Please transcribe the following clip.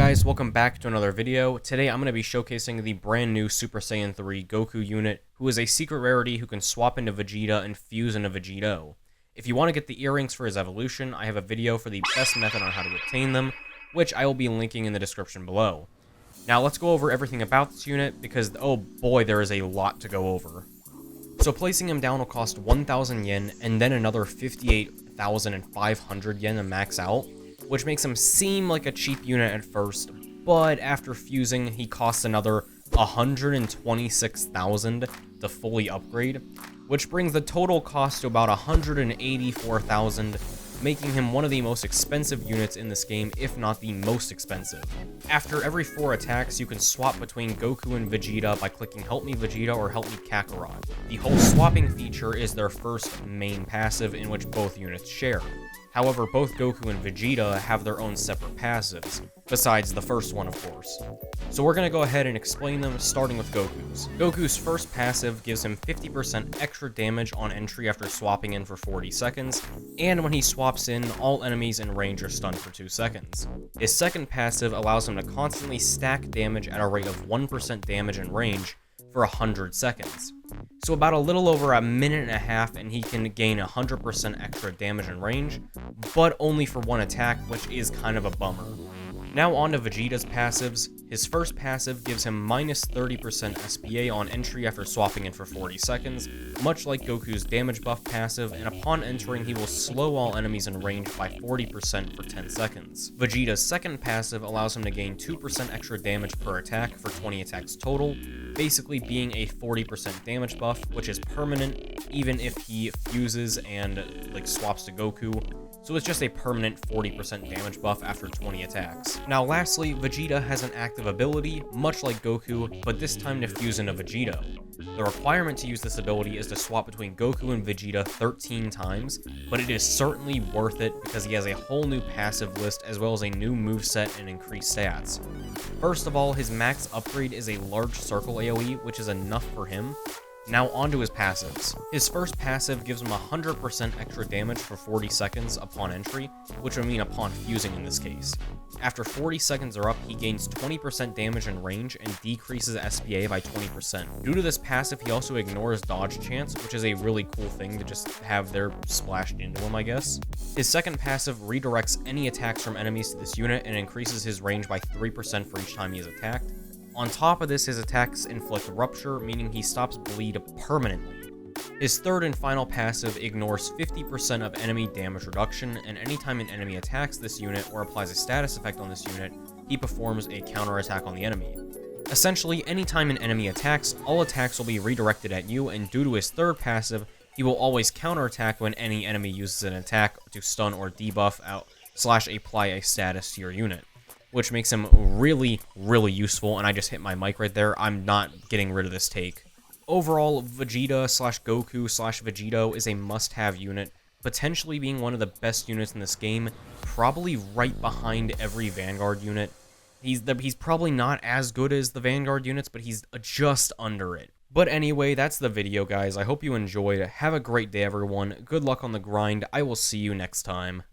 guys, welcome back to another video. Today I'm going to be showcasing the brand new Super Saiyan 3 Goku unit, who is a secret rarity who can swap into Vegeta and fuse into Vegeto. If you want to get the earrings for his evolution, I have a video for the best method on how to obtain them, which I will be linking in the description below. Now let's go over everything about this unit, because oh boy, there is a lot to go over. So placing him down will cost 1,000 yen, and then another 58,500 yen to max out, which makes him seem like a cheap unit at first, but after fusing, he costs another 126,000 to fully upgrade, which brings the total cost to about 184,000, making him one of the most expensive units in this game, if not the most expensive. After every 4 attacks, you can swap between Goku and Vegeta by clicking Help Me Vegeta or Help Me Kakarot. The whole swapping feature is their first main passive in which both units share. However, both Goku and Vegeta have their own separate passives, besides the first one, of course. So we're going to go ahead and explain them, starting with Goku's. Goku's first passive gives him 50% extra damage on entry after swapping in for 40 seconds, and when he swaps in, all enemies in range are stunned for 2 seconds. His second passive allows him to constantly stack damage at a rate of 1% damage in range for 100 seconds. So about a little over a minute and a half, and he can gain 100% extra damage in range, but only for one attack, which is kind of a bummer. Now on to Vegeta's passives. His first passive gives him minus 30% SPA on entry after swapping in for 40 seconds, much like Goku's damage buff passive, and upon entering he will slow all enemies in range by 40% for 10 seconds. Vegeta's second passive allows him to gain 2% extra damage per attack for 20 attacks total, basically being a 40% damage buff, which is permanent even if he fuses and swaps to Goku. So it's just a permanent 40% damage buff after 20 attacks. Now lastly, Vegeta has an active ability, much like Goku, but this time to fuse into Vegeto. The requirement to use this ability is to swap between Goku and Vegeta 13 times, but it is certainly worth it because he has a whole new passive list as well as a new moveset and increased stats. First of all, his max upgrade is a large circle AoE, which is enough for him. Now onto his passives. His first passive gives him 100% extra damage for 40 seconds upon entry, which would mean upon fusing in this case. After 40 seconds are up, he gains 20% damage in range and decreases SPA by 20%. Due to this passive, he also ignores dodge chance, which is a really cool thing to just have there splashed into him, I guess. His second passive redirects any attacks from enemies to this unit and increases his range by 3% for each time he is attacked. On top of this, his attacks inflict rupture, meaning he stops bleed permanently. His third and final passive ignores 50% of enemy damage reduction, and anytime an enemy attacks this unit or applies a status effect on this unit, he performs a counterattack on the enemy. Essentially, anytime an enemy attacks, all attacks will be redirected at you, and due to his third passive, he will always counterattack when any enemy uses an attack to stun or debuff out / apply a status to your unit, which makes him really, really useful, and I just hit my mic right there. I'm not getting rid of this take. Overall, Vegeta / Goku / Vegeto is a must-have unit, potentially being one of the best units in this game, probably right behind every Vanguard unit. He's probably not as good as the Vanguard units, but he's just under it. But anyway, that's the video, guys. I hope you enjoyed. Have a great day, everyone. Good luck on the grind. I will see you next time.